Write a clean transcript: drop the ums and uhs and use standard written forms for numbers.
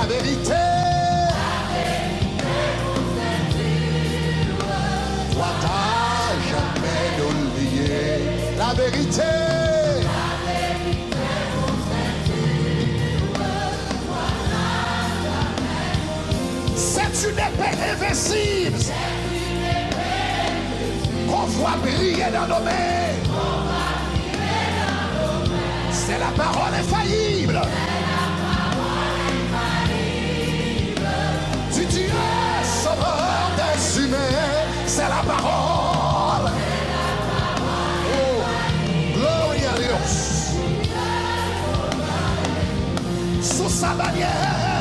La vérité. Toi t'as jamais oublié. La vérité. C'est une épée invincible qu'on voit briller dans nos mains. C'est la parole infaillible du Dieu sauveur des humains. C'est la parole. Oh, gloria a Dios. Sous sa bannière.